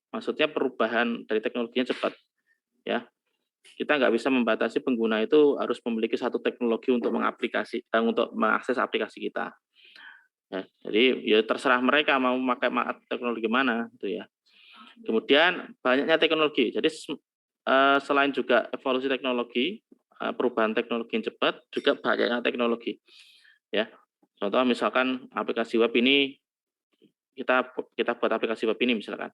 Maksudnya perubahan dari teknologinya cepat, ya. Kita nggak bisa membatasi pengguna itu harus memiliki satu teknologi untuk untuk mengakses aplikasi kita. Ya, jadi ya terserah mereka mau pakai teknologi mana, gitu ya. Kemudian banyaknya teknologi. Jadi selain juga evolusi teknologi, perubahan teknologi yang cepat, juga banyaknya teknologi. Ya, contoh misalkan aplikasi web ini kita buat aplikasi web ini misalkan,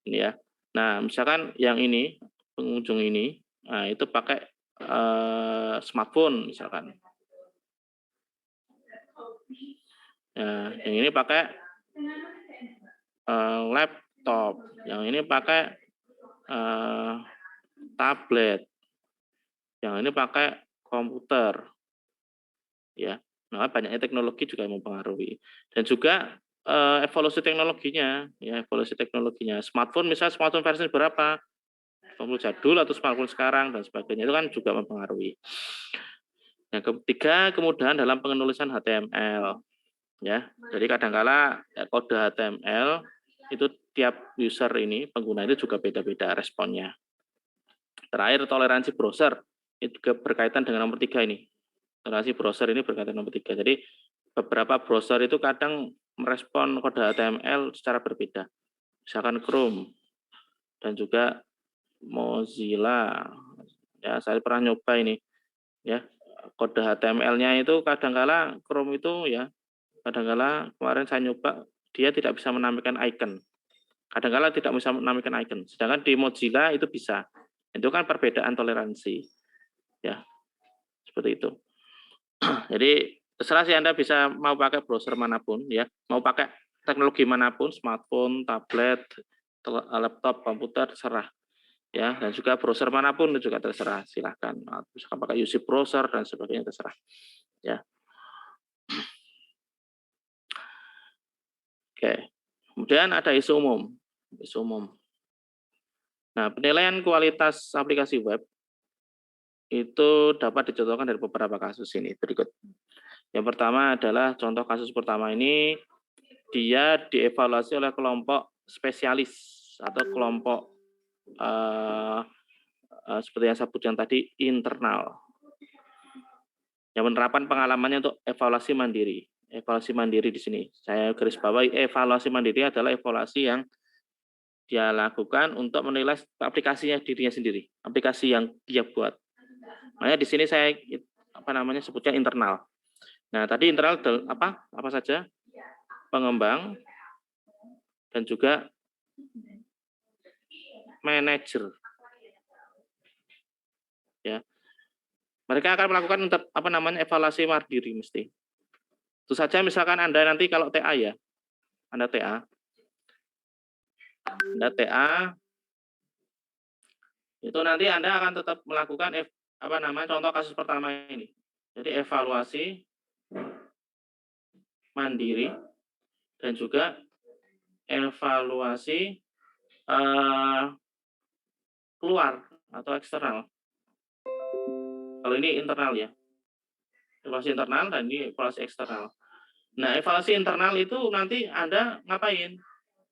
ini ya. Nah, misalkan yang ini pengunjung ini, nah itu pakai smartphone misalkan. Nah, yang ini pakai laptop, yang ini pakai tablet, yang ini pakai komputer, ya. Nah, banyaknya teknologi juga mempengaruhi. Dan juga evolusi teknologinya, ya evolusi teknologinya. Smartphone misalnya smartphone versi berapa? Smartphone jadul atau smartphone sekarang dan sebagainya itu kan juga mempengaruhi. Yang ketiga, kemudahan dalam penulisan HTML, ya. Jadi kadangkala kode HTML itu tiap user ini pengguna itu juga beda-beda responnya. Terakhir, toleransi browser itu juga berkaitan dengan nomor 3 ini. Toleransi browser ini berkaitan nomor 3. Jadi beberapa browser itu kadang merespon kode HTML secara berbeda. Misalkan Chrome dan juga Mozilla. Ya, saya pernah nyoba ini, ya. Kode HTML-nya itu kadangkala Chrome itu ya, kadangkala kemarin saya nyoba dia tidak bisa menampilkan icon. Kadangkala tidak bisa menampilkan icon. Sedangkan di Mozilla itu bisa. Itu kan perbedaan toleransi. Ya, seperti itu. Jadi terserah sih Anda bisa mau pakai browser manapun ya, mau pakai teknologi manapun, smartphone, tablet, laptop, komputer, terserah ya, dan juga browser manapun itu juga terserah, silahkan. Misalkan pakai UC browser dan sebagainya terserah ya. Oke. Kemudian ada isu umum. Isu umum. Nah, penilaian kualitas aplikasi web itu dapat dicontohkan dari beberapa kasus ini berikut. Yang pertama adalah contoh kasus pertama ini, dia dievaluasi oleh kelompok spesialis atau kelompok seperti yang saya sebutkan tadi, internal. Yang menerapkan pengalamannya untuk evaluasi mandiri. Evaluasi mandiri di sini, saya garis bawahi, evaluasi mandiri adalah evaluasi yang dia lakukan untuk menilai aplikasinya dirinya sendiri, aplikasi yang dia buat. Makanya di sini saya sebutnya internal. Nah, tadi internal apa saja? Pengembang dan juga manajer. Ya. Mereka akan melakukan evaluasi mandiri mesti. Itu saja misalkan Anda nanti kalau TA ya, Anda TA itu nanti Anda akan tetap melakukan contoh kasus pertama ini. Jadi evaluasi mandiri dan juga evaluasi keluar atau eksternal. Kalau ini internal ya, evaluasi internal dan ini evaluasi eksternal. Nah, evaluasi internal itu nanti Anda ngapain?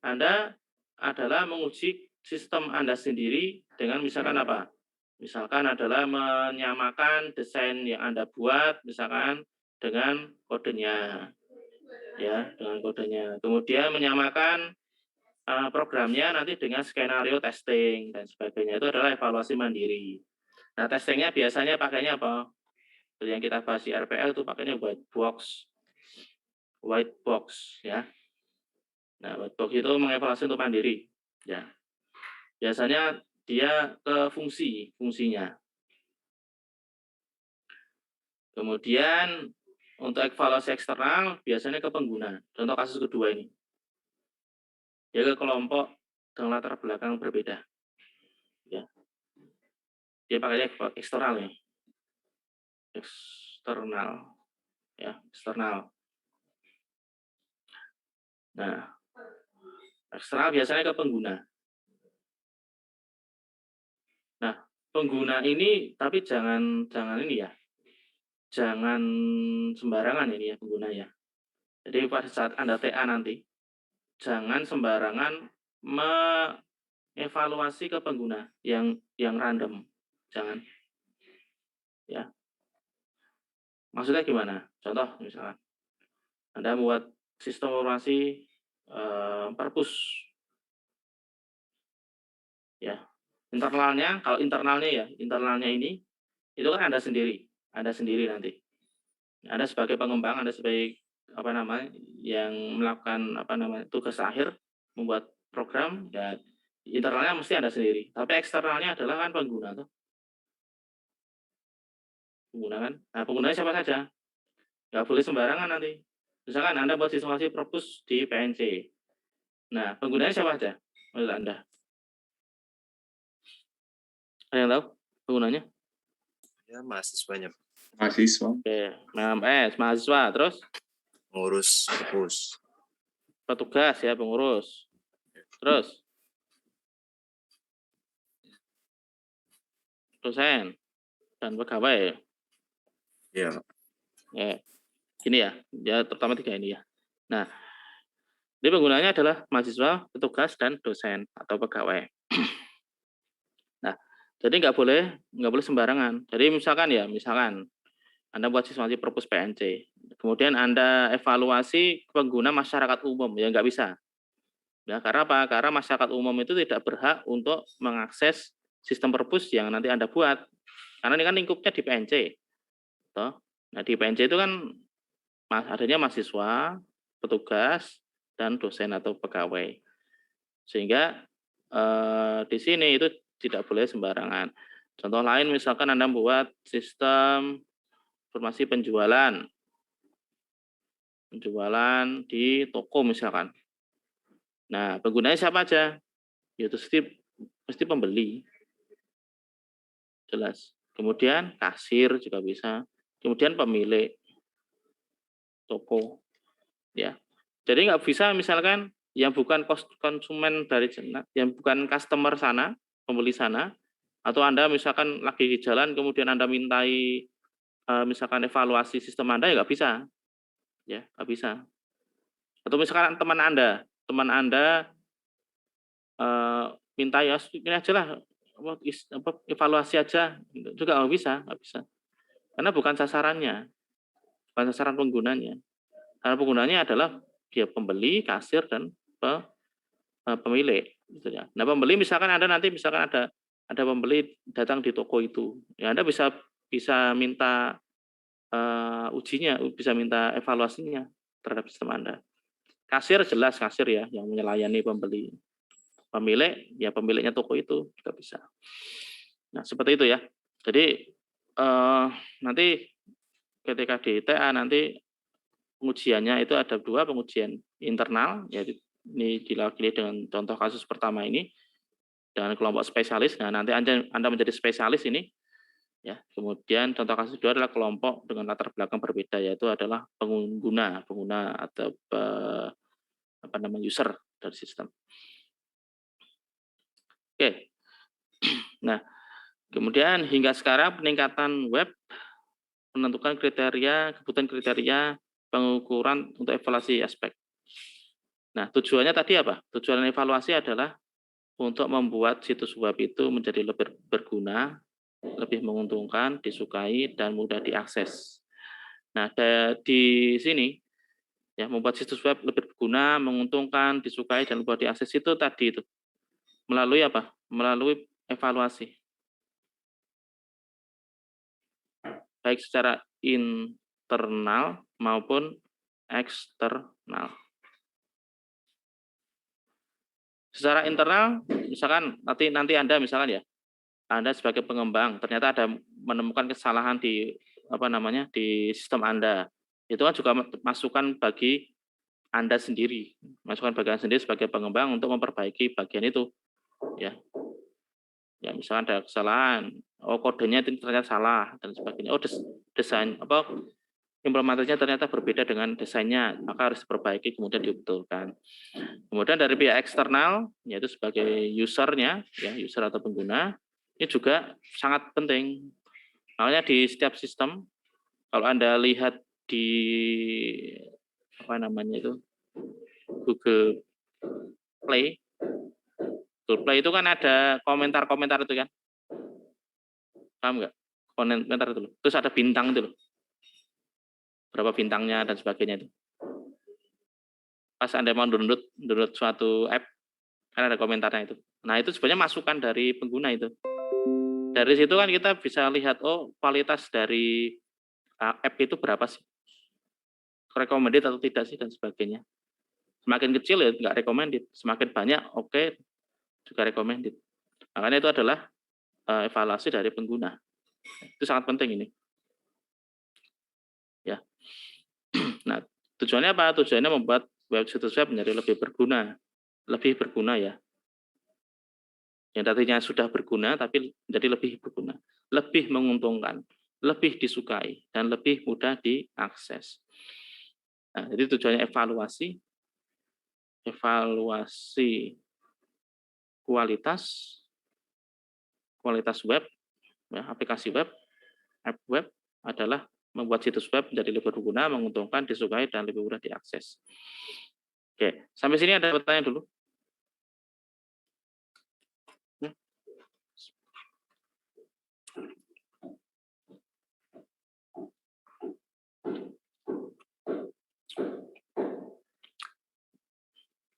Anda adalah menguji sistem Anda sendiri dengan misalkan apa? Misalkan adalah menyamakan desain yang Anda buat, misalkan dengan kodenya, ya, dengan kodenya. Kemudian menyamakan programnya nanti dengan skenario testing dan sebagainya. Itu adalah evaluasi mandiri. Nah, testingnya biasanya pakainya apa? Seperti yang kita bahas di RPL itu pakainya white box, ya. Nah, white box itu mengevaluasi untuk mandiri, ya. Biasanya dia ke fungsinya. Kemudian untuk evaluasi eksternal biasanya ke pengguna. Contoh kasus kedua ini. Dia ke kelompok dengan latar belakang berbeda. Ya. Dia pakainya eksternal nih. Eksternal. Ya, eksternal. Nah, eksternal biasanya ke pengguna. Nah, pengguna ini tapi jangan ini ya. Jangan sembarangan ini ya pengguna ya. Jadi pada saat Anda TA nanti, jangan sembarangan mengevaluasi ke pengguna yang random. Jangan. Ya. Maksudnya gimana? Contoh misalkan Anda membuat sistem operasi perpus ya. Kalau internalnya ini itu kan Anda sendiri nanti. Anda sebagai pengembang, Anda sebagai yang melakukan tugas akhir membuat program dan internalnya mesti Anda sendiri. Tapi eksternalnya adalah kan pengguna tuh. Pengguna kan. Nah, penggunanya siapa saja? Nggak boleh sembarangan nanti. Misalkan Anda buat simulasi propus di PNC. Nah, penggunanya siapa aja menurut Anda? Ada yang tahu penggunanya? Ya, mahasiswanya. Mahasiswa. Oke, mahasiswa. Terus? Ngurus perpus. Petugas ya, pengurus. Terus? Dosen dan pegawai. Ya. Gini ya, terutama 3 ini ya. Nah, ini penggunanya adalah mahasiswa, petugas, dan dosen atau pegawai. Nah, jadi nggak boleh sembarangan. Jadi misalkan Anda buat simulasi perpus PNC, kemudian Anda evaluasi pengguna masyarakat umum, ya nggak bisa. Ya, karena apa? Karena masyarakat umum itu tidak berhak untuk mengakses sistem perpus yang nanti Anda buat. Karena ini kan lingkupnya di PNC. Toh. Nah, di PNC itu kan adanya mahasiswa, petugas, dan dosen atau pegawai. Sehingga di sini itu tidak boleh sembarangan. Contoh lain misalkan Anda buat sistem informasi penjualan di toko misalkan. Nah, penggunanya siapa aja? Yaitu mesti pembeli. Jelas. Kemudian kasir juga bisa. Kemudian pemilik toko. Ya. Jadi nggak bisa misalkan yang bukan konsumen yang bukan customer sana, pembeli sana, atau Anda misalkan lagi di jalan kemudian Anda mintai misalkan evaluasi sistem Anda ya nggak bisa. Ya, nggak bisa. Atau misalkan teman Anda minta ya ini aja lah evaluasi aja juga nggak bisa. Karena bukan sasarannya, bukan sasaran penggunanya. Karena penggunanya adalah dia pembeli, kasir, dan pemilik. Gitu ya. Nah, pembeli misalkan Anda nanti ada pembeli datang di toko itu, ya Anda bisa minta ujinya, bisa minta evaluasinya terhadap sistem Anda. Kasir jelas kasir ya yang melayani pembeli. Pemilik ya pemiliknya toko itu juga bisa. Nah, seperti itu ya. Jadi nanti ketika di TA nanti pengujiannya itu ada 2, pengujian internal, yaitu ini dilakoni dengan contoh kasus pertama ini, dengan kelompok spesialis. Nah, nanti Anda menjadi spesialis ini, ya. Kemudian contoh kasus kedua adalah kelompok dengan latar belakang berbeda, yaitu adalah pengguna atau user dari sistem. Oke. Nah, kemudian hingga sekarang peningkatan web menentukan kebutuhan kriteria pengukuran untuk evaluasi aspek. Nah, tujuannya tadi apa? Tujuan evaluasi adalah untuk membuat situs web itu menjadi lebih berguna, lebih menguntungkan, disukai, dan mudah diakses. Nah, di sini ya membuat situs web lebih berguna, menguntungkan, disukai, dan mudah diakses itu tadi itu melalui apa? Melalui evaluasi. Baik secara internal maupun eksternal. Secara internal, misalkan nanti Anda misalkan ya, Anda sebagai pengembang ternyata ada menemukan kesalahan di di sistem Anda. Itu kan juga masukan bagi Anda sendiri, masukan bagi Anda sendiri sebagai pengembang untuk memperbaiki bagian itu, ya. Ya misalkan ada kesalahan, kodenya itu ternyata salah dan sebagainya. Desain implementasinya ternyata berbeda dengan desainnya, maka harus diperbaiki kemudian dibetulkan. Kemudian dari pihak eksternal, yaitu sebagai usernya, ya user atau pengguna, ini juga sangat penting. Makanya di setiap sistem, kalau Anda lihat di Google Play, Google Play itu kan ada komentar-komentar itu kan. Paham nggak? Komentar itu loh. Terus ada bintang itu loh. Berapa bintangnya dan sebagainya itu. Pas Anda mau download suatu app, kan ada komentarnya itu. Nah, itu sebenarnya masukan dari pengguna itu. Dari situ kan kita bisa lihat, oh kualitas dari app itu berapa sih? Recommended atau tidak sih dan sebagainya. Semakin kecil ya nggak recommended, semakin banyak oke juga recommended. Makanya itu adalah evaluasi dari pengguna. Itu sangat penting ini. Ya. Nah, tujuannya apa? Tujuannya membuat situs web menjadi lebih berguna ya. Yang tadinya sudah berguna tapi menjadi lebih berguna, lebih menguntungkan, lebih disukai dan lebih mudah diakses. Nah, jadi tujuannya evaluasi kualitas web, ya, aplikasi web, app web adalah membuat situs web menjadi lebih berguna, menguntungkan, disukai, dan lebih mudah diakses. Oke, sampai sini ada pertanyaan dulu?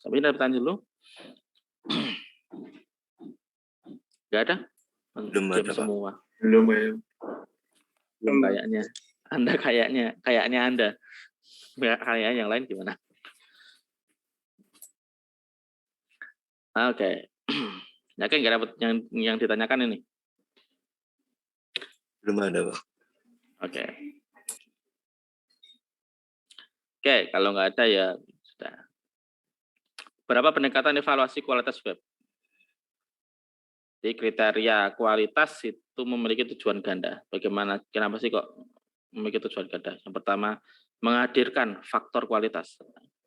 Sampai ini ada pertanyaan dulu? Nggak ada? Belum ada, Pak. Semua. Belum. Belum kayaknya. Anda kayaknya Anda. Kayaknya yang lain gimana? Oke. Yakin nggak dapat yang ditanyakan ini? Belum ada, Pak. Oke. Oke, kalau nggak ada ya sudah. Berapa pendekatan evaluasi kualitas web? Jadi kriteria kualitas itu memiliki tujuan ganda. Bagaimana? Kenapa sih kok memiliki tujuan ganda? Yang pertama, menghadirkan faktor kualitas.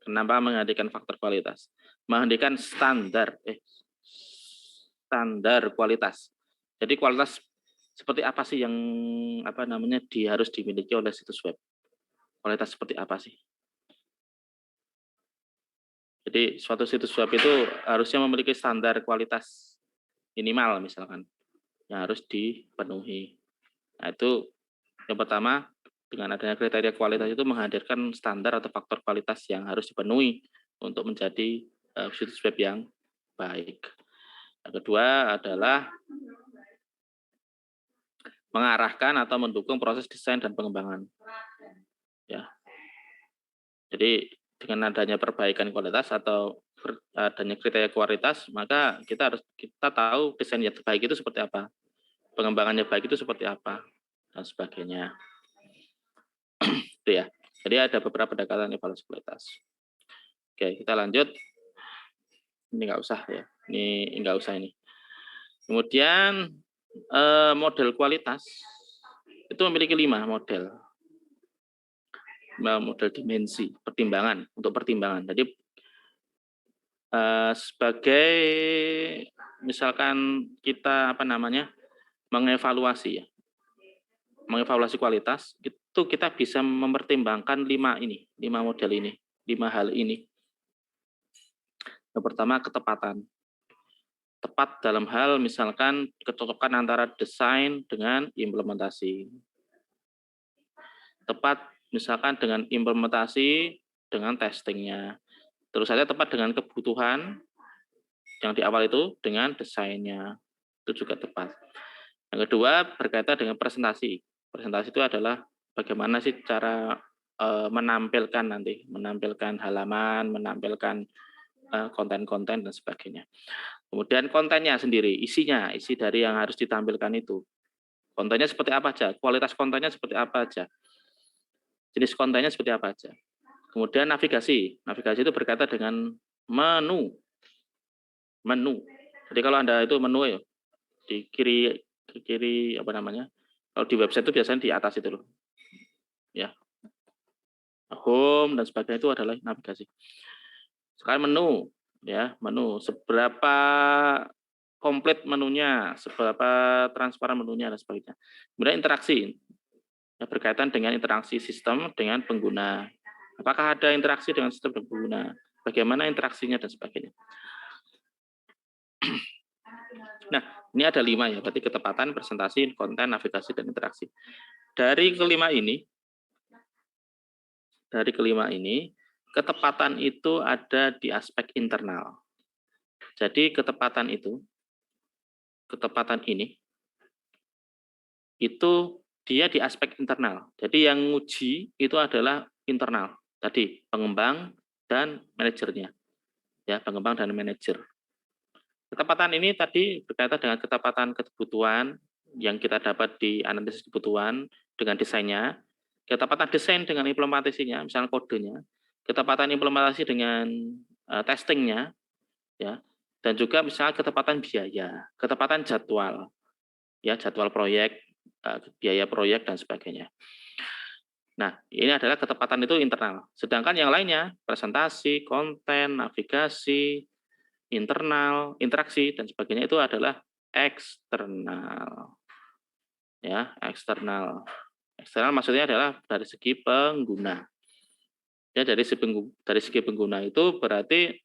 Kenapa menghadirkan faktor kualitas? Menghadirkan standar kualitas. Jadi kualitas seperti apa sih yang harus dimiliki oleh situs web? Kualitas seperti apa sih? Jadi suatu situs web itu harusnya memiliki standar kualitas minimal misalkan yang harus dipenuhi. Nah, itu yang pertama, dengan adanya kriteria kualitas itu menghadirkan standar atau faktor kualitas yang harus dipenuhi untuk menjadi situs web yang baik. Yang kedua adalah mengarahkan atau mendukung proses desain dan pengembangan. Ya. Jadi dengan adanya perbaikan kualitas atau adanya kriteria kualitas, maka kita tahu desain yang terbaik itu seperti apa, pengembangannya baik itu seperti apa, dan sebagainya. Itu ya. Jadi ada beberapa pendekatan evaluasi kualitas. Oke, kita lanjut. Ini nggak usah ya. Ini nggak usah ini. Kemudian model kualitas itu memiliki 5 model. Model dimensi, pertimbangan, untuk pertimbangan. Jadi sebagai misalkan kita mengevaluasi kualitas, itu kita bisa mempertimbangkan 5 model ini, 5 hal ini. Yang pertama, ketepatan. Tepat dalam hal misalkan kecocokan antara desain dengan implementasi. Tepat misalkan dengan implementasi dengan testingnya. Terus saja tepat dengan kebutuhan yang di awal itu dengan desainnya. Itu juga tepat. Yang kedua berkaitan dengan presentasi. Presentasi itu adalah bagaimana sih cara menampilkan halaman, menampilkan konten-konten dan sebagainya. Kemudian kontennya sendiri, isi dari yang harus ditampilkan itu. Kontennya seperti apa aja, kualitas kontennya seperti apa aja, jenis kontennya seperti apa aja. Kemudian navigasi itu berkaitan dengan menu. Jadi kalau Anda itu menu ya, di kiri kalau di website itu biasanya di atas itu loh. Ya. Home dan sebagainya itu adalah navigasi. Sekarang menu, ya, seberapa komplit menunya, seberapa transparan menunya dan sebagainya. Kemudian interaksi, ya, berkaitan dengan interaksi sistem dengan pengguna. Apakah ada interaksi dengan sistem dan pengguna? Bagaimana interaksinya dan sebagainya. Nah, ini ada 5 ya, berarti ketepatan, presentasi, konten, navigasi, dan interaksi. Dari kelima ini, ketepatan itu ada di aspek internal. Jadi ketepatan ini, itu dia di aspek internal. Jadi yang nguji itu adalah internal. Tadi pengembang dan manajernya. Ya, pengembang dan manajer. Ketepatan ini tadi berkaitan dengan ketepatan kebutuhan yang kita dapat di analisis kebutuhan dengan desainnya, ketepatan desain dengan implementasinya, misalnya kodenya, ketepatan implementasi dengan testingnya, ya, dan juga misalnya ketepatan biaya, ketepatan jadwal, ya, jadwal proyek, biaya proyek dan sebagainya. Nah, ini adalah ketepatan itu internal. Sedangkan yang lainnya, presentasi, konten, navigasi, internal, interaksi dan sebagainya itu adalah eksternal. Ya, eksternal. Eksternal maksudnya adalah dari segi pengguna. Ya, dari segi pengguna itu berarti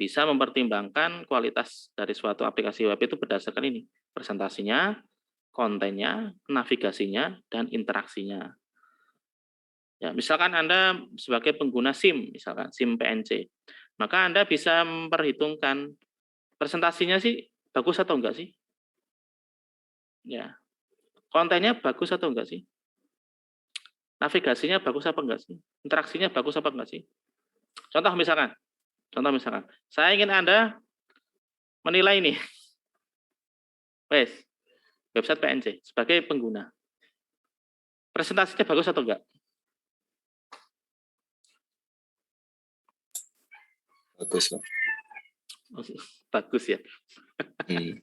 bisa mempertimbangkan kualitas dari suatu aplikasi web itu berdasarkan ini, presentasinya, kontennya, navigasinya, dan interaksinya. Ya, misalkan Anda sebagai pengguna SIM, misalkan SIM PNC, maka Anda bisa memperhitungkan presentasinya sih bagus atau enggak sih? Ya. Kontennya bagus atau enggak sih? Navigasinya bagus apa enggak sih? Interaksinya bagus apa enggak sih? Contoh misalkan, saya ingin Anda menilai nih, wes, website PNC sebagai pengguna. Presentasinya bagus atau enggak? Bagus, Pak. Bagus ya. Hmm.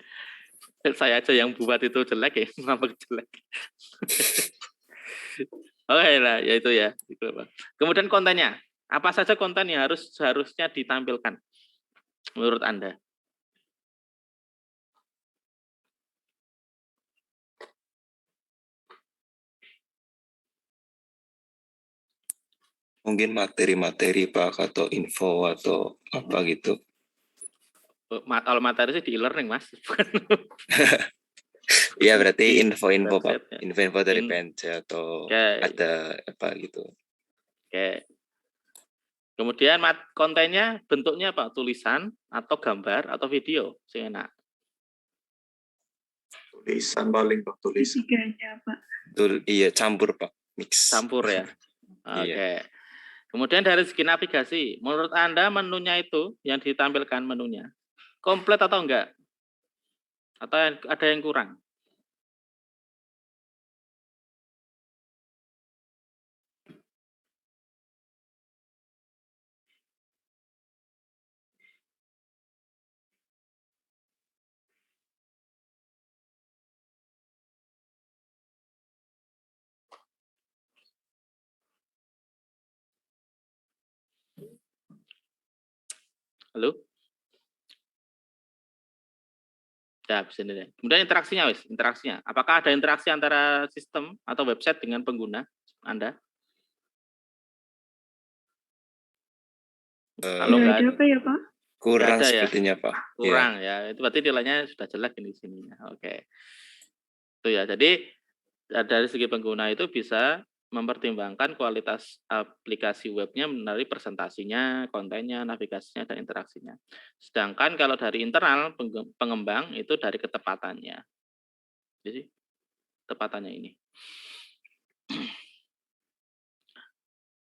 Saya aja yang buat itu jelek ya, ngambek jelek. Oke lah, ya itu ya. Kemudian kontennya, apa saja konten yang seharusnya ditampilkan menurut Anda? Mungkin materi-materi, Pak, atau info atau apa gitu. Kalau materi sih di e-learning, Mas. Iya, berarti Di info-info, Pak. website ya. Info-info dari PNC atau Oke, ada apa gitu. oke. Kemudian kontennya bentuknya apa? Tulisan atau gambar atau video? Sing enak. Tulisan paling, Pak, tulisan. Ketiganya, Pak. Iya, campur, Pak. Mix. Campur ya. Iya. Oke. Kemudian dari segi navigasi, menurut Anda menunya itu yang ditampilkan menunya komplit atau enggak? Atau ada yang kurang? Halo? Ya, bisa deh. Kemudian interaksinya. Apakah ada interaksi antara sistem atau website dengan pengguna Anda? Kalau Nggak enggak ada apa ya, Pak? Kurang ada ya? sepertinya, Pak. Kurang ya. Itu berarti nilainya sudah jelek ini di sini. Oke. Itu ya. Jadi dari segi pengguna itu bisa mempertimbangkan kualitas aplikasi webnya dari presentasinya, kontennya, navigasinya, dan interaksinya. Sedangkan kalau dari internal pengembang itu dari ketepatannya. Jadi ketepatannya ini.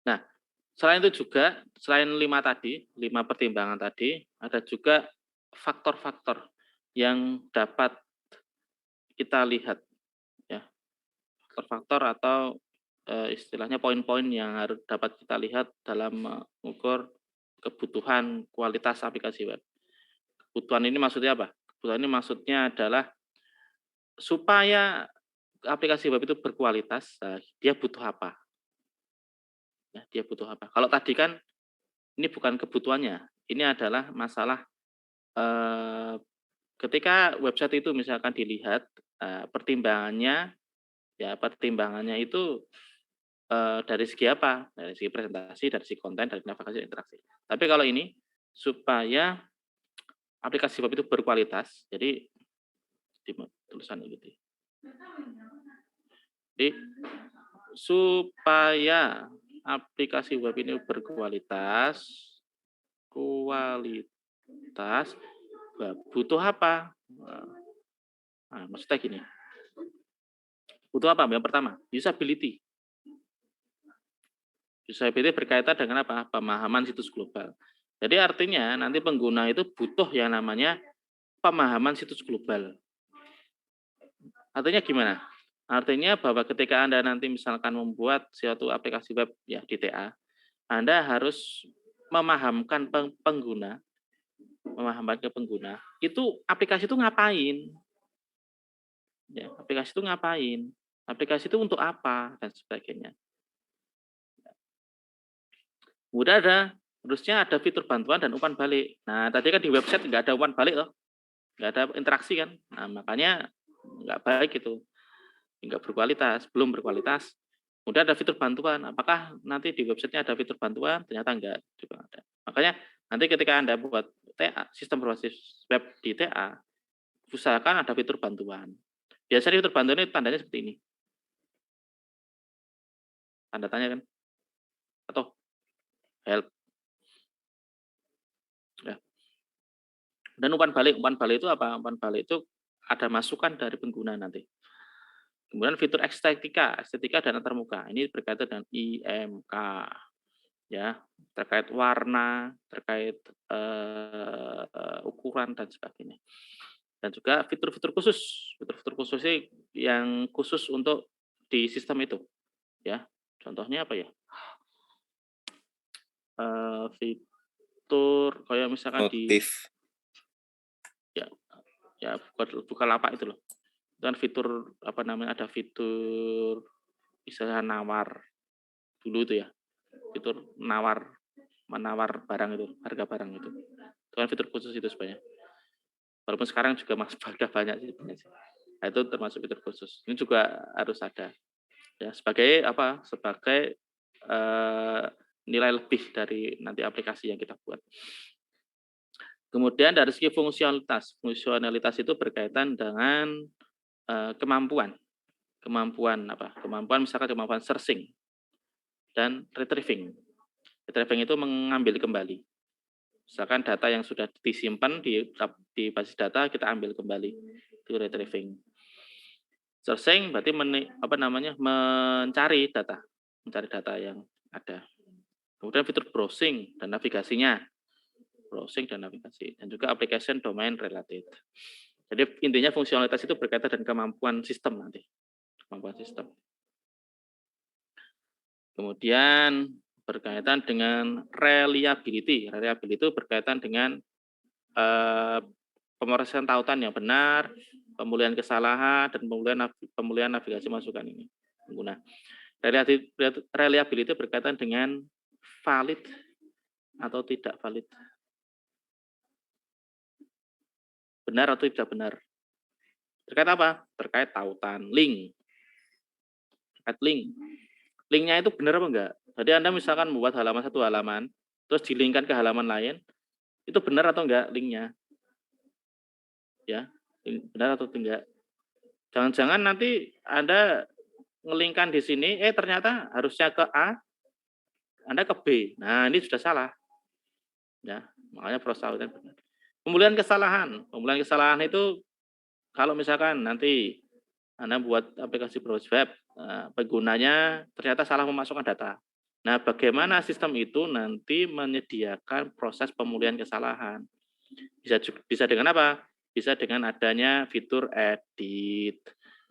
Nah, selain itu juga, selain 5 pertimbangan tadi, ada juga faktor-faktor yang dapat kita lihat, ya, faktor-faktor atau istilahnya poin-poin yang harus dapat kita lihat dalam mengukur kebutuhan kualitas aplikasi web. Kebutuhan ini maksudnya apa? Kebutuhan ini maksudnya adalah supaya aplikasi web itu berkualitas, dia butuh apa? Ya, dia butuh apa? Kalau tadi kan ini bukan kebutuhannya, ini adalah masalah ketika website itu misalkan dilihat pertimbangannya itu dari segi apa? Dari segi presentasi, dari segi konten, dari navigasi, interaksi. Tapi kalau ini supaya aplikasi web itu berkualitas. Jadi di tulisan gitu. Jadi supaya aplikasi web ini berkualitas, butuh apa? Nah, maksudnya gini, butuh apa? Yang pertama, usability. Usability berkaitan dengan apa? Pemahaman situs global. Jadi artinya nanti pengguna itu butuh yang namanya pemahaman situs global. Artinya gimana? Artinya bahwa ketika Anda nanti misalkan membuat suatu aplikasi web ya di TA, Anda harus memahamkan pengguna, memahamkan ke pengguna, itu aplikasi itu ngapain? Ya, aplikasi itu ngapain? Aplikasi itu untuk apa dan sebagainya. Kemudian harusnya ada fitur bantuan dan umpan balik. Nah, tadi kan di website nggak ada umpan balik loh, nggak ada interaksi kan. Nah, makanya nggak baik itu, nggak berkualitas, belum berkualitas. Kemudian ada fitur bantuan. Apakah nanti di websitenya ada fitur bantuan? Ternyata enggak juga ada. Makanya nanti ketika Anda buat TA, sistem berbasis web di TA, usahakan ada fitur bantuan. Biasanya fitur bantuan itu tandanya seperti ini. Tanda tanya kan? Atau help. Ya. Dan umpan balik itu apa? Umpan balik itu ada masukan dari pengguna nanti. Kemudian fitur estetika dan antarmuka. Ini berkaitan dengan IMK, ya, terkait warna, terkait ukuran dan sebagainya. Dan juga fitur-fitur khusus ini yang khusus untuk di sistem itu, ya. Contohnya apa ya? Fitur kayak misalkan di Notif. ya ya Bukalapak itu loh. Itu kan fitur apa namanya, ada fitur istilah nawar dulu itu ya. Fitur menawar barang itu, harga barang itu. Itu kan fitur khusus itu sebenarnya. Walaupun sekarang juga masih udah banyak sih. Nah, itu termasuk fitur khusus. Ini juga harus ada. Ya, sebagai apa? Sebagai nilai lebih dari nanti aplikasi yang kita buat. Kemudian dari segi fungsionalitas itu berkaitan dengan kemampuan. Kemampuan misalkan kemampuan searching dan retrieving. Retrieving itu mengambil kembali. Misalkan data yang sudah disimpan di basis data kita ambil kembali, itu retrieving. Searching berarti mencari data yang ada. Kemudian fitur browsing dan navigasinya, dan juga application domain related. Jadi intinya fungsionalitas itu berkaitan dengan kemampuan sistem nanti, kemampuan sistem. Kemudian berkaitan dengan reliability. Reliability itu berkaitan dengan pemrosesan tautan yang benar, pemulihan kesalahan, dan pemulihan navigasi masukan ini pengguna. Reliability berkaitan dengan valid atau tidak valid. Benar atau tidak benar. Terkait apa? Terkait tautan, link. Terkait link. Linknya itu benar apa enggak? Jadi Anda misalkan membuat satu halaman, terus dilingkan ke halaman lain, itu benar atau enggak linknya? Ya, benar atau tidak? Jangan-jangan nanti Anda ngelingkan di sini, ternyata harusnya ke A, Anda ke B. Nah, ini sudah salah. Ya, makanya prosedur benar. Pemulihan kesalahan itu kalau misalkan nanti Anda buat aplikasi browser web, penggunanya ternyata salah memasukkan data. Nah, bagaimana sistem itu nanti menyediakan proses pemulihan kesalahan? Bisa dengan apa? Bisa dengan adanya fitur edit,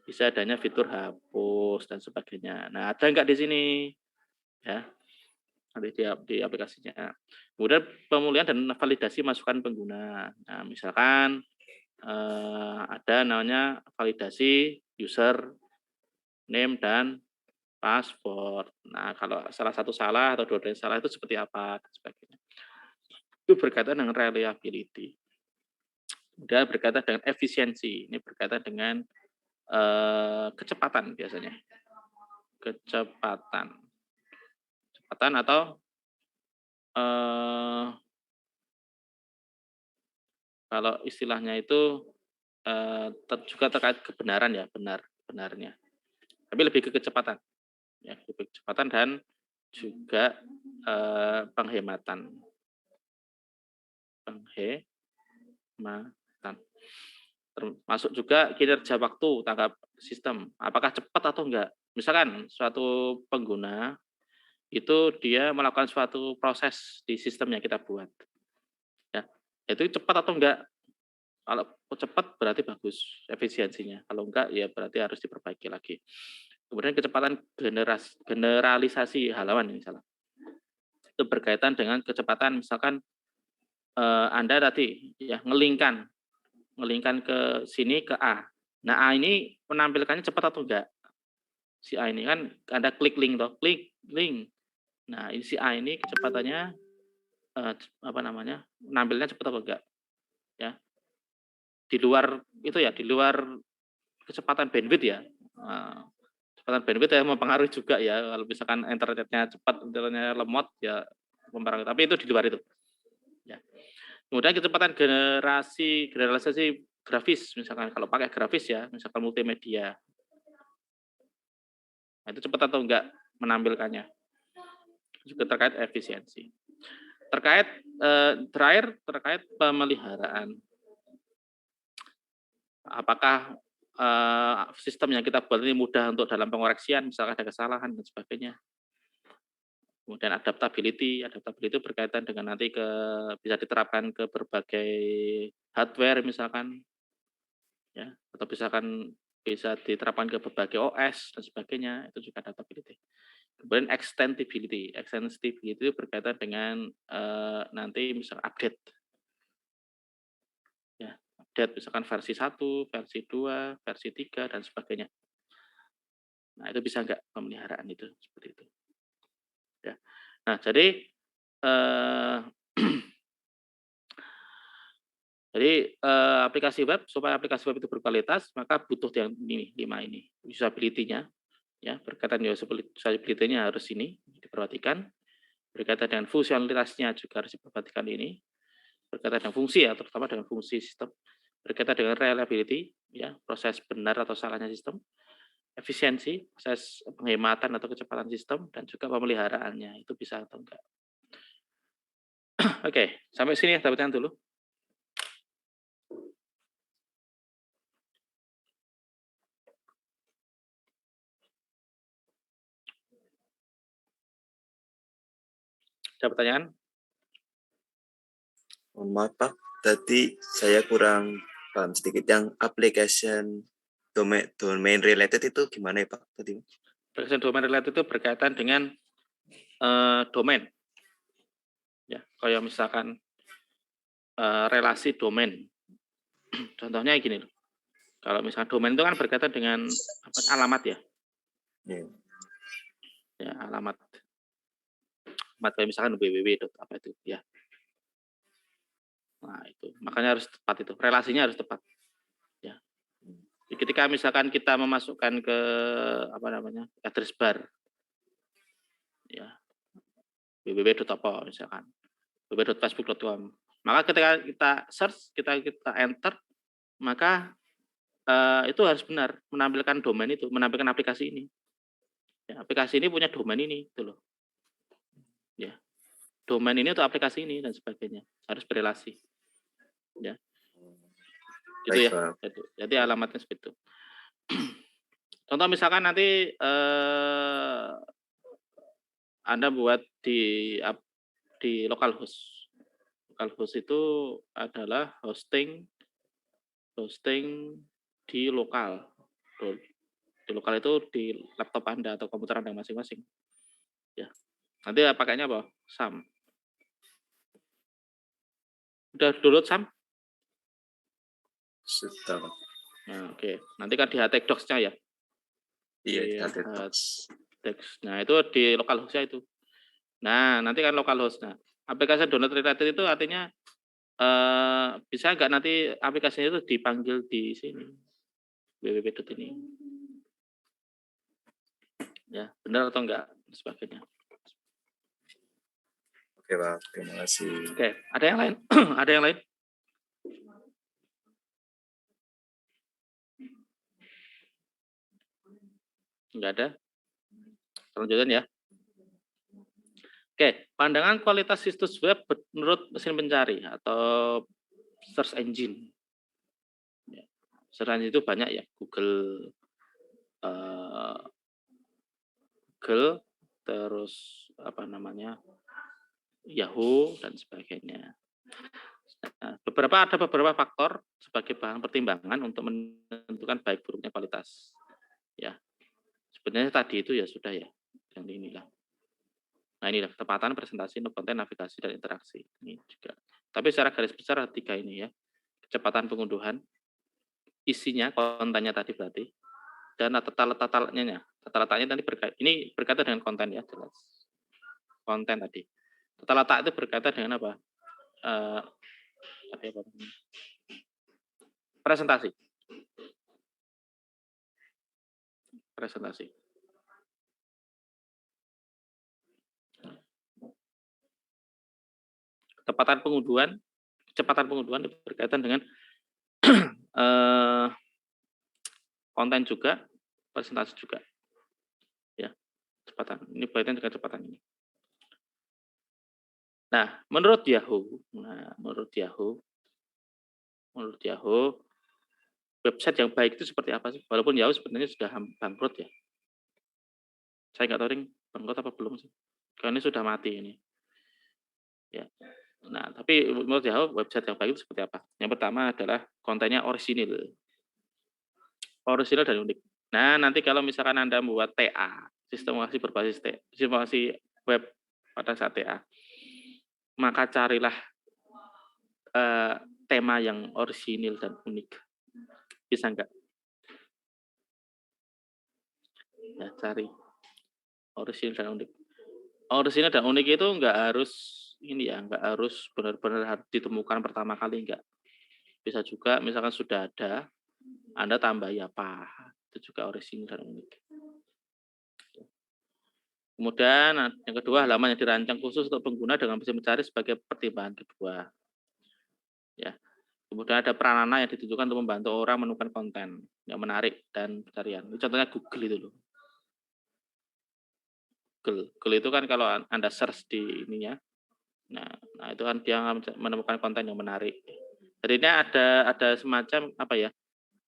bisa adanya fitur hapus dan sebagainya. Nah, ada enggak di sini? Ya, nanti di aplikasinya. Kemudian pemulihan dan validasi masukan pengguna. Nah, misalkan ada namanya validasi user name dan password. Nah, kalau salah satu salah atau dua-duanya salah itu seperti apa dan sebagainya. Itu berkaitan dengan reliability. Kemudian berkaitan dengan efisiensi. Ini berkaitan dengan kecepatan biasanya. Kecepatan atau Kalau istilahnya itu juga terkait kebenaran ya, benarnya. Tapi lebih ke kecepatan, ya, lebih ke kecepatan dan juga penghematan. Penghematan. Termasuk juga kinerja waktu tanggap sistem, apakah cepat atau enggak. Misalkan suatu pengguna itu dia melakukan suatu proses di sistem yang kita buat, ya. Itu cepat atau enggak. Kalau cepat berarti bagus efisiensinya, kalau enggak ya berarti harus diperbaiki lagi. Kemudian kecepatan generalisasi halaman ini salah. Itu berkaitan dengan kecepatan misalkan Anda tadi ya ngelingkan ke sini ke A. Nah, A ini menampilkannya cepat atau enggak? Si A ini kan Anda klik link toh, klik link. Nah, si A ini kecepatannya apa namanya? Nampilnya cepat atau enggak? Ya. Di luar itu ya, di luar kecepatan bandwidth ya. Kecepatan bandwidth ya mempengaruhi juga ya. Kalau misalkan internetnya cepat, internetnya lemot ya mempengaruhi. Tapi itu di luar itu. Ya. Kemudian kecepatan generalisasi grafis misalkan kalau pakai grafis ya, misalkan multimedia. Nah, itu cepat atau enggak menampilkannya. Juga terkait efisiensi. Terakhir terkait pemeliharaan. Apakah sistem yang kita buat ini mudah untuk dalam pengoreksian, misalkan ada kesalahan dan sebagainya. Kemudian adaptability berkaitan dengan nanti bisa diterapkan ke berbagai hardware misalkan, ya, atau misalkan bisa diterapkan ke berbagai OS dan sebagainya, itu juga adaptability. Kemudian extensibility itu berkaitan dengan nanti misal update. Ya, update misalkan versi 1, versi 2, versi 3 dan sebagainya. Nah, itu bisa enggak pemeliharaan itu seperti itu. Ya. Nah, jadi aplikasi web supaya aplikasi web itu berkualitas maka butuh yang ini 5 ini. Usability-nya ya, berkaitan dengan usability-nya harus ini diperhatikan. Berkaitan dengan fungsionalitasnya juga harus diperhatikan ini. Berkaitan dengan fungsi ya, terutama dengan fungsi sistem. Berkaitan dengan reliability ya, proses benar atau salahnya sistem. Efisiensi, proses penghematan atau kecepatan sistem dan juga pemeliharaannya itu bisa atau enggak. Oke, sampai sini dapatkan dulu. Ada pertanyaan? Mohon maaf Pak, tadi saya kurang paham sedikit yang application domain related itu gimana ya Pak tadi? Application domain related itu berkaitan dengan domain. Ya, kayak misalkan relasi domain. Contohnya gini loh. Kalau misalkan domain itu kan berkaitan dengan alamat ya. Yeah. Ya, alamat kayak misalkan www. apa itu ya. Nah, itu. Makanya harus tepat itu. Relasinya harus tepat. Ya. Ketika misalkan kita memasukkan ke address bar ya. www.apa misalkan. www.facebook.com. Maka ketika kita search, kita enter, maka itu harus benar menampilkan domain itu, menampilkan aplikasi ini. Ya, aplikasi ini punya domain ini, gitu loh. Ya, domain ini untuk aplikasi ini dan sebagainya harus berelasi. Ya, itu Baik, ya. Pak. Itu. Jadi alamatnya seperti itu. Contoh misalkan nanti Anda buat di localhost. Localhost itu adalah hosting di lokal. Di lokal itu di laptop Anda atau komputer Anda masing-masing. Ya. Nanti pakainya apa? SAM. Udah download SAM? Sudah Pak. Nah, oke. Nanti kan di HTTP Docs-nya ya. Iya, Di Docs. Nah, itu di localhost-nya itu. Nah, nanti kan localhost. Nah, aplikasi download related itu artinya bisa nggak nanti aplikasinya itu dipanggil di sini www. ini. Ya, benar atau enggak sebagainya. Oke Pak, terima kasih. Oke, ada yang lain? Ada yang lain? Enggak ada. Lanjutin ya. Oke, pandangan kualitas situs web menurut mesin pencari atau search engine. Ya. Search engine itu banyak ya, eh, Google, terus apa namanya, Yahoo dan sebagainya. Nah, ada beberapa faktor sebagai bahan pertimbangan untuk menentukan baik buruknya kualitas. Ya, sebenarnya tadi itu ya sudah ya, yang inilah. Nah inilah ketepatan presentasi, konten, navigasi, dan interaksi. Ini juga. Tapi secara garis besar ada 3 ini ya. Kecepatan pengunduhan, isinya, kontennya tadi berarti, dan tata letaknya. Tata letaknya tadi ini berkaitan dengan konten ya, jelas. Konten tadi. Tata letak itu berkaitan dengan apa? Presentasi. Presentasi. Kecepatan pengunduhan itu berkaitan dengan konten juga, presentasi juga. Ya, kecepatan. Ini berkaitan dengan kecepatan ini. Nah, menurut Yahoo, website yang baik itu seperti apa sih? Walaupun Yahoo sebenarnya sudah bangkrut ya. Saya nggak tahu ring bangkrut apa belum sih. Karena ini sudah mati ini. Ya. Nah, tapi menurut Yahoo website yang baik itu seperti apa? Yang pertama adalah kontennya orisinil. Orisinil dan unik. Nah, nanti kalau misalkan Anda membuat TA, sistem informasi web pada saat TA, maka carilah tema yang orisinil dan unik. Bisa nggak? Ya, cari orisinil dan unik. Orisinil dan unik itu nggak harus ini ya, nggak harus benar-benar ditemukan pertama kali, nggak. Bisa juga misalkan sudah ada, Anda tambahi apa, itu juga orisinil dan unik. Kemudian yang kedua, halaman yang dirancang khusus untuk pengguna dengan mesin mencari sebagai pertimbangan kedua. Ya. Kemudian ada peranana yang ditujukan untuk membantu orang menemukan konten yang menarik dan pencarian. Ini contohnya Google itu loh. Google itu kan kalau Anda search di ininya, nah itu kan dia menemukan konten yang menarik. Jadi ini ada semacam apa ya?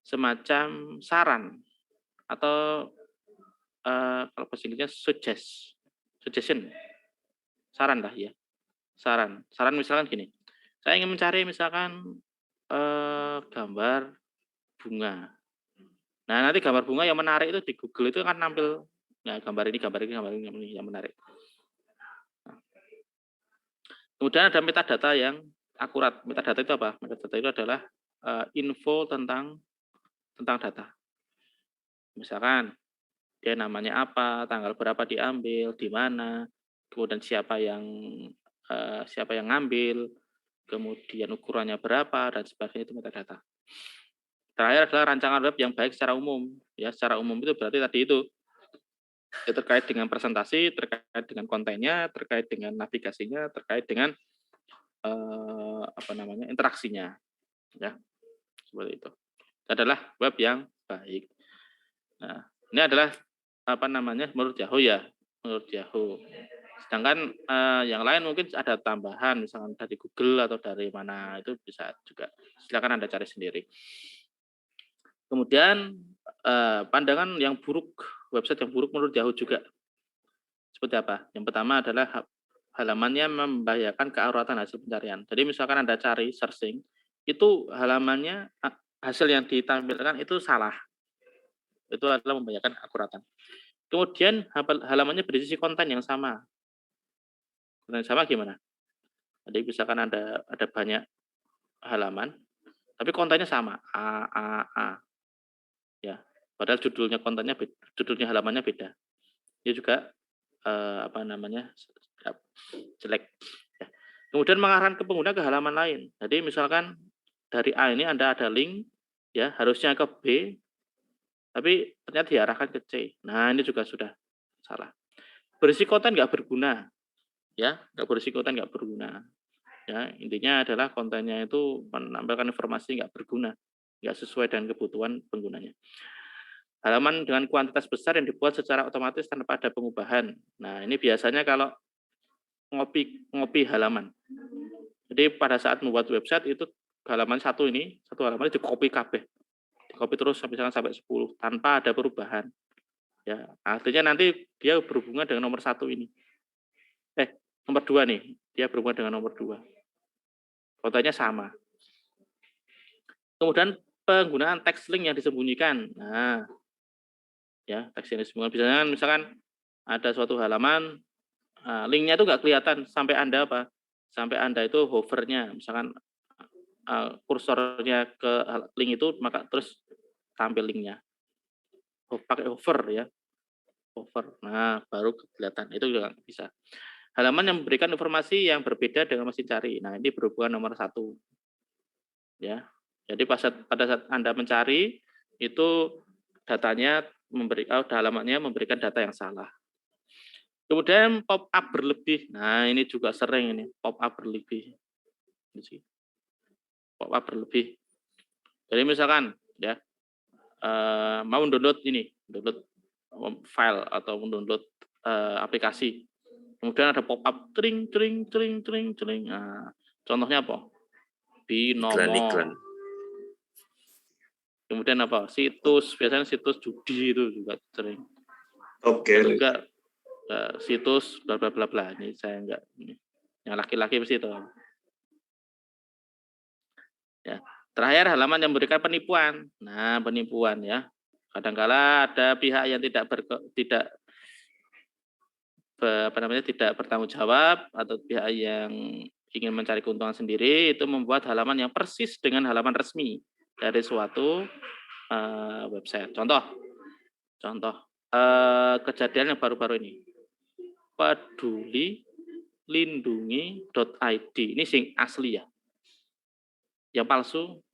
Semacam saran atau kalau bahasa Inggrisnya suggestion, saran lah ya, saran misalkan gini, saya ingin mencari misalkan gambar bunga. Nah nanti gambar bunga yang menarik itu di Google itu kan nampil, nah gambar ini yang menarik. Nah, kemudian ada metadata yang akurat. Metadata itu apa? Metadata itu adalah info tentang data. Misalkan dia namanya apa, tanggal berapa diambil, di mana, kemudian siapa yang ngambil, kemudian ukurannya berapa dan sebagainya, itu metadata. Terakhir adalah rancangan web yang baik secara umum. Ya, secara umum itu berarti tadi itu ya, terkait dengan presentasi, terkait dengan kontennya, terkait dengan navigasinya, terkait dengan interaksinya, ya seperti itu. Itu adalah web yang baik. Nah, ini adalah menurut Yahoo ya, menurut Yahoo. Sedangkan yang lain mungkin ada tambahan, misalkan dari Google atau dari mana, itu bisa juga. Silakan Anda cari sendiri. Kemudian pandangan yang buruk, website yang buruk menurut Yahoo juga. Seperti apa? Yang pertama adalah halamannya membahayakan keauratan hasil pencarian. Jadi misalkan Anda cari searching, itu halamannya, hasil yang ditampilkan itu salah. Itu adalah membahayakan keakuratan. Kemudian halamannya berisi konten yang sama. Konten yang sama gimana? Jadi misalkan ada banyak halaman, tapi kontennya sama, A. Ya, padahal judulnya halamannya beda. Ini juga jelek. Ya. Kemudian mengarahkan ke pengguna ke halaman lain. Jadi misalkan dari A ini Anda ada link, ya harusnya ke B, tapi ternyata diarahkan ke C. Nah ini juga sudah salah. Berisi konten nggak berguna, ya berisi konten nggak berguna. Ya intinya adalah kontennya itu menampilkan informasi nggak berguna, nggak sesuai dengan kebutuhan penggunanya. Halaman dengan kuantitas besar yang dibuat secara otomatis tanpa ada pengubahan. Nah, ini biasanya kalau ngopi halaman. Jadi pada saat membuat website itu halaman satu halaman di-copy kabeh. Di-copy terus sampai 10 tanpa ada perubahan. Ya, artinya nanti dia berhubungan dengan nomor 1 ini. Nomor 2 nih, dia berhubungan dengan nomor 2. Fotonya sama. Kemudian penggunaan text link yang disembunyikan. Nah, ya, teks yang disembunyikan. Misalkan ada suatu halaman, linknya itu nggak kelihatan sampai Anda sampai Anda itu hovernya, misalkan kursornya ke link itu, maka terus tampil linknya. Pakai hover ya, hover. Nah, baru kelihatan. Itu juga bisa. Halaman yang memberikan informasi yang berbeda dengan mesin cari. Nah, ini berhubungan nomor 1. Ya, jadi pada saat Anda mencari, itu datanya halamannya memberikan data yang salah. Kemudian pop up berlebih. Nah, ini juga sering ini, pop up berlebih. Pop up berlebih. Jadi misalkan ya mau download file atau mendownload aplikasi. Kemudian ada pop up tring. Nah, contohnya apa? Binomo. Iklan. Kemudian apa? Situs, biasanya situs judi itu juga sering. Oke. Juga situs bla bla bla bla. Ini saya enggak ini. Yang laki-laki pasti itu. Ya. Terakhir halaman yang memberikan penipuan. Nah, penipuan ya. Kadangkala ada pihak yang tidak bertanggung jawab atau pihak yang ingin mencari keuntungan sendiri itu membuat halaman yang persis dengan halaman resmi dari suatu website. Contoh kejadian yang baru-baru ini. pedulilindungi.id. Ini sing asli ya. Yang palsu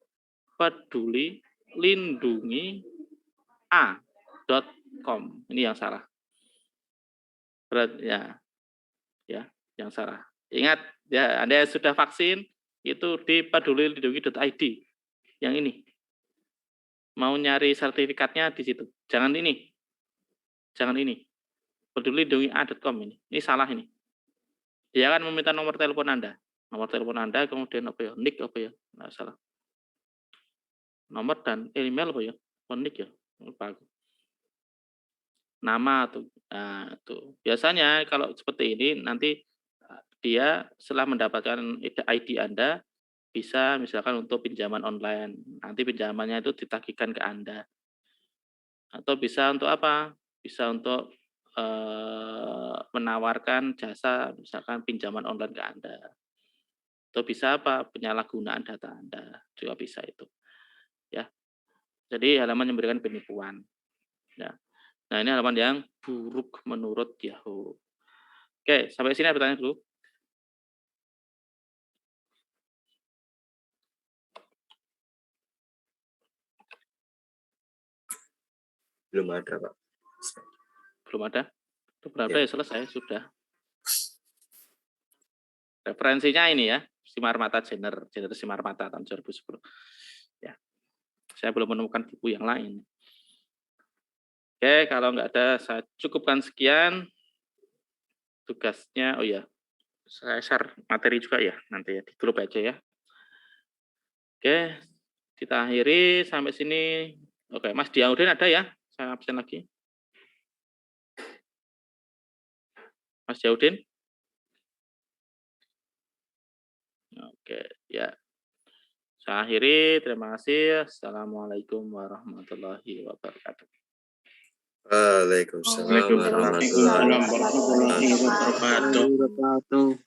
pedulilindungi.a.com. Ini yang salah. Ya, yang salah. Ingat ya, Anda sudah vaksin itu di pedulilindungi.id. Yang ini. Mau nyari sertifikatnya di situ. Jangan ini. pedulilindungi.a.com ini. Ini salah ini. Dia akan meminta nomor telepon Anda. Nomor telepon Anda, kemudian apa ya? Nick apa ya? Nggak salah. Nomor dan email apa ya? Nick ya? Lupa aku. Nama tuh. Nah, tuh. Biasanya kalau seperti ini nanti dia setelah mendapatkan ID Anda bisa misalkan untuk pinjaman online. Nanti pinjamannya itu ditagihkan ke Anda. Atau bisa untuk apa? Bisa untuk menawarkan jasa misalkan pinjaman online ke Anda. Atau bisa apa? Penyalahgunaan data Anda. Juga bisa itu. Ya. Jadi halaman yang memberikan penipuan. Ya. Nah, ini halaman yang buruk menurut Yahoo. Oke, sampai sini pertanyaan dulu. Belum ada, Pak. Belum ada? Itu berapa Ya. ya selesai sudah. Referensinya ini ya, Simarmata Jenner Simarmata tahun 2010. Ya. Saya belum menemukan buku yang lain. Oke, kalau nggak ada saya cukupkan sekian. Tugasnya, oh ya, saya share materi juga ya, nanti ya, di grup aja ya. Oke, kita akhiri sampai sini. Oke, Mas Diaudin ada ya? Saya absen lagi. Mas Diaudin? Oke, ya. Saya akhiri, terima kasih. Assalamualaikum warahmatullahi wabarakatuh. Waalaikumsalam warahmatullahi wabarakatuh.